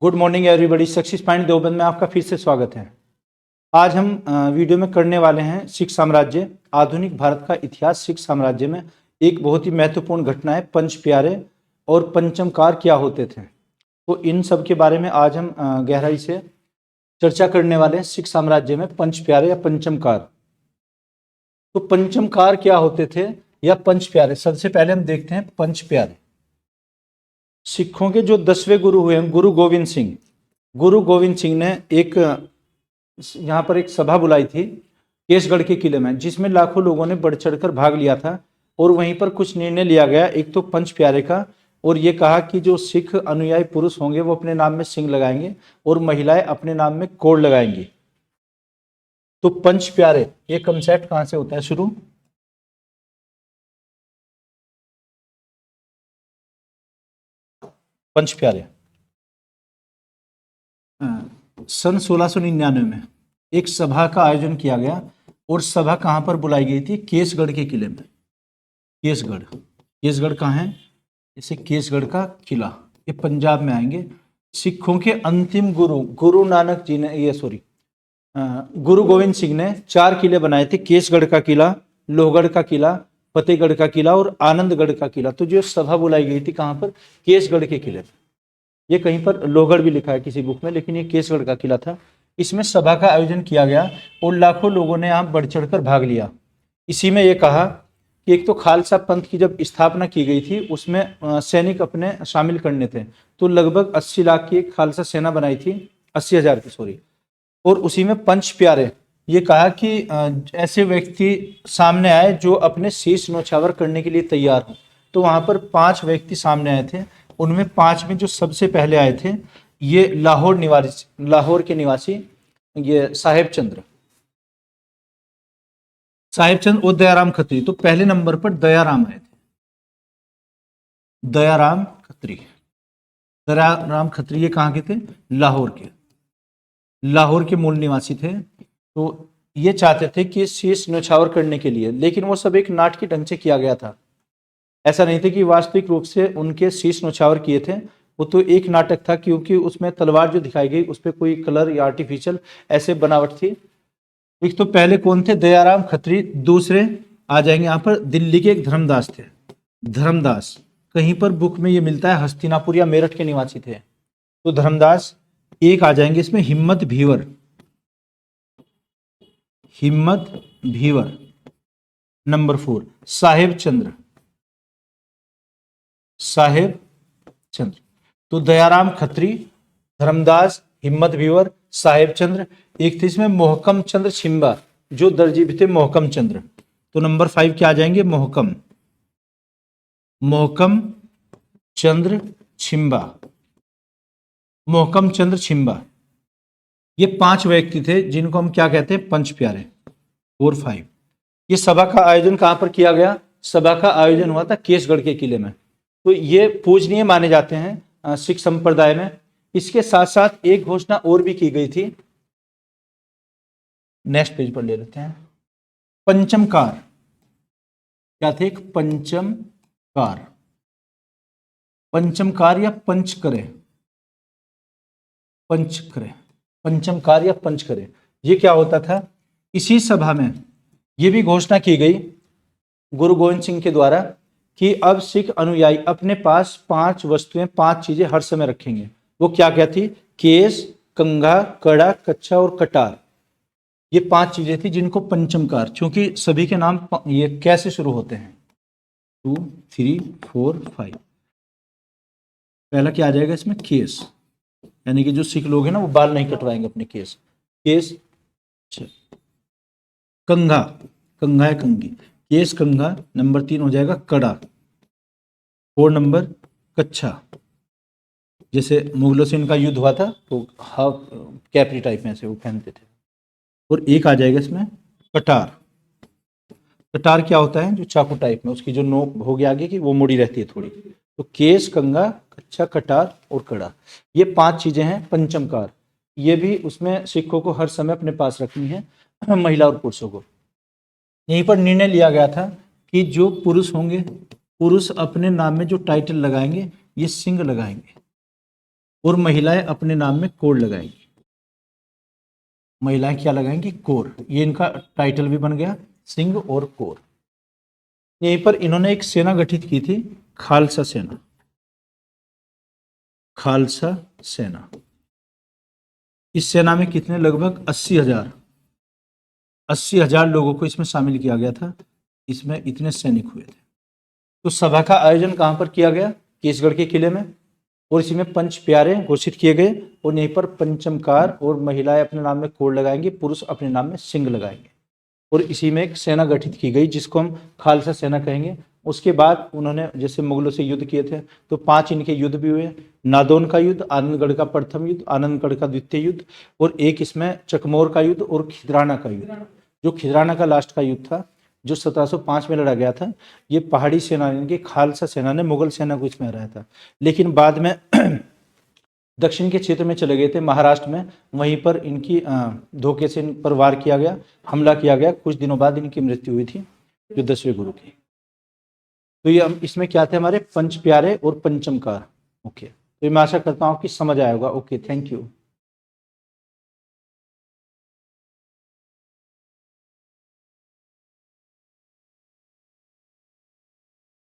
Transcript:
Good morning everybody. Success point Deoband में आपका फिर से स्वागत है। आज हम वीडियो में करने वाले हैं सिख साम्राज्य, आधुनिक भारत का इतिहास। सिख साम्राज्य में एक बहुत ही महत्वपूर्ण घटना है पंच प्यारे और पंचमकार क्या होते थे। तो इन सब के बारे में आज हम गहराई से चर्चा करने वाले हैं। सिख साम्राज्य में पंच प्यारे या पंचमकार। तो पंचमकार क्या होते थे या पंच प्यारे, सबसे पहले हम देखते हैं पंच प्यारे। सिखों के जो 10वें गुरु हुए हैं गुरु गोविंद सिंह। गुरु गोविंद सिंह ने यहाँ पर एक सभा बुलाई थी केसगढ़ के किले में, जिसमें लाखों लोगों ने बढ़ चढ़कर भाग लिया था। और वहीं पर कुछ निर्णय लिया गया, एक तो पंच प्यारे का, और ये कहा कि जो सिख अनुयायी पुरुष होंगे वो अपने नाम में सिंह लगाएंगे और महिलाएं अपने नाम में कोड़ लगाएंगी। तो पंच प्यारे ये कंसेप्ट कहां से होता है शुरू? पंच प्यारे सन 1699 में एक सभा का आयोजन किया गया। और सभा कहां पर बुलाई गई थी? केसगढ़ के किले में। केसगढ़ कहाँ है? इसे केसगढ़ का किला, ये पंजाब में आएंगे। सिखों के अंतिम गुरु नानक जी ने गुरु गोविंद सिंह ने 4 किले बनाए थे। केसगढ़ का किला, लोहगढ़ का किला, फतेहगढ़ का किला और आनंदगढ़ का किला। तो जो सभा बुलाई गई थी कहां पर? केसगढ़ के किले पर। ये कहीं पर लोहगढ़ भी लिखा है किसी बुक में, लेकिन ये केसगढ़ का किला था। इसमें सभा का आयोजन किया गया और लाखों लोगों ने यहाँ बढ़ चढ़कर भाग लिया। इसी में ये कहा कि एक तो खालसा पंथ की जब स्थापना की गई थी उसमें सैनिक अपने शामिल करने थे। तो लगभग 80 लाख की एक खालसा सेना बनाई थी, 80,000 की सॉरी। और उसी में पंच प्यारे ये कहा कि ऐसे व्यक्ति सामने आए जो अपने शीश नौछावर करने के लिए तैयार हो। तो वहां पर 5 व्यक्ति सामने आए थे। उनमें 5 में जो सबसे पहले आए थे ये लाहौर के निवासी ये साहेब चंद्र और दयाराम खत्री। तो पहले नंबर पर दयाराम आए थे। दयाराम खत्री ये कहाँ के थे? लाहौर के मूल निवासी थे। तो ये चाहते थे कि शीश न्यौछावर करने के लिए, लेकिन वो सब एक नाटकीय ढंग से किया गया था। ऐसा नहीं था कि वास्तविक रूप से उनके शीश न्यौछावर किए थे। वो तो एक नाटक था, क्योंकि उसमें तलवार जो दिखाई गई उस पर कोई कलर या आर्टिफिशियल ऐसे बनावट थी। एक तो पहले कौन थे? दयाराम खत्री। दूसरे आ जाएंगे यहाँ पर दिल्ली के एक धर्मदास थे। धर्मदास कहीं पर बुक में ये मिलता है हस्तिनापुर या मेरठ के निवासी थे। तो धर्मदास। एक आ जाएंगे इसमें हिम्मत भीवर। नंबर 4 साहेब चंद्र। तो दयाराम खत्री, धर्मदास, हिम्मत भीवर, साहेब चंद्र। एक थे इसमें मोहकम चंद्र छिंबा, जो दर्जी भी थे मोहकम चंद्र। तो नंबर 5 क्या आ जाएंगे? मोहकम चंद्र छिंबा। ये 5 व्यक्ति थे जिनको हम क्या कहते हैं? पंच प्यारे। 4, 5। ये सभा का आयोजन कहां पर किया गया? सभा का आयोजन हुआ था केसगढ़ के किले में। तो ये पूजनीय माने जाते हैं सिख संप्रदाय में। इसके साथ साथ एक घोषणा और भी की गई थी, नेक्स्ट पेज पर ले लेते हैं। पंचमकार क्या थे? एक पंचमकार या पंचकरे। पंचमकार या पंचकरे ये क्या होता था? इसी सभा में ये भी घोषणा की गई गुरु गोविंद सिंह के द्वारा कि अब सिख अनुयायी अपने पास 5 वस्तुएं, 5 चीजें हर समय रखेंगे। वो क्या क्या थी? केस, कंघा, कड़ा, कच्छा और कटार। ये 5 चीजें थी जिनको पंचमकार, क्योंकि सभी के नाम ये कैसे शुरू होते हैं? 2, 3, 4, 5। पहला क्या आ जाएगा इसमें? केस, यानी कि जो सिख लोग हैं ना वो बाल नहीं कटवाएंगे अपने केस। कंघा है कंघी, केस कंघा। नंबर 3 हो जाएगा कड़ा। 4 नंबर कच्छा, जैसे मुगलों से इनका युद्ध हुआ था तो हाफ कैपरी टाइप में से वो पहनते थे। और एक आ जाएगा इसमें कटार। कटार क्या होता है? जो चाकू टाइप में, उसकी जो नोक होगी आगे की वो मुड़ी रहती है थोड़ी। तो केस, कंघा, कच्छा, कटार और कड़ा, ये 5 चीजें हैं पंचमकार। ये भी उसमें सिखों को हर समय अपने पास रखनी है, महिला और पुरुषों को। यहीं पर निर्णय लिया गया था कि जो पुरुष होंगे, पुरुष अपने नाम में जो टाइटल लगाएंगे ये सिंह लगाएंगे। और महिलाएं अपने नाम में कोर लगाएंगी। महिलाएं क्या लगाएंगी? कोर। ये इनका टाइटल भी बन गया, सिंह और कोर। यहीं पर इन्होंने एक सेना गठित की थी, खालसा सेना। खालसा सेना। इस सेना में कितने? लगभग 80,000 लोगों को इसमें शामिल किया गया था। इसमें इतने सैनिक हुए थे। तो सभा का आयोजन कहां पर किया गया? केसगढ़ के किले में। और इसी में पंच प्यारे घोषित किए गए और यहीं पर पंचमकार, और महिलाएं अपने नाम में कोर लगाएंगी, पुरुष अपने नाम में सिंह लगाएंगे। और इसी में एक सेना गठित की गई जिसको हम खालसा सेना कहेंगे। उसके बाद उन्होंने जैसे मुगलों से युद्ध किए थे तो 5 इनके युद्ध भी हुए। नादौन का युद्ध, आनंदगढ़ का प्रथम युद्ध, आनंदगढ़ का द्वितीय युद्ध, और एक इसमें चकमोर का युद्ध और खिदराना का युद्ध। जो खिदराना का लास्ट का युद्ध था, जो 1705 में लड़ा गया था, ये पहाड़ी सेना यानी कि खालसा सेना ने मुगल सेना को इसमें हराया था। लेकिन बाद में दक्षिण के क्षेत्र में चले गए थे, महाराष्ट्र में। वहीं पर इनकी धोखे से इन पर वार किया गया, हमला किया गया। कुछ दिनों बाद इनकी मृत्यु हुई थी, जो 10वें गुरु की। तो ये इसमें क्या थे? हमारे पंच प्यारे और पंचमकार। ओके, तो मैं आशा करता हूँ कि समझ आया होगा। Okay, thank you.